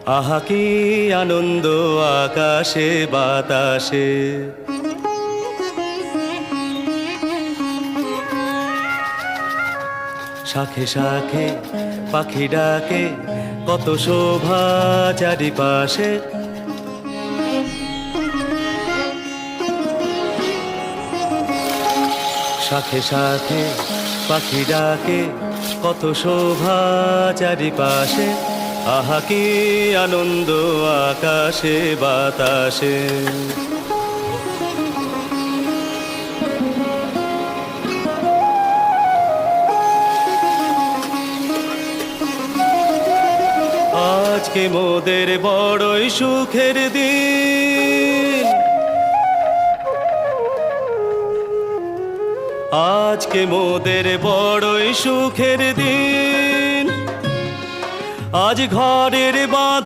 আহা কি আনন্দ আকাশে বাতাসে। শাখে শাখে পাখি ডাকে, কত শোভা চারিপাশে। শাখে শাখে পাখি ডাকে, কত শোভা চারিপাশে। আহা কি আনন্দ আকাশে বাতাসে। আজকে মোদের বড়ই সুখের দিন, আজকে মোদের বড়ই সুখের দিন। আজ ঘরের বাঁধ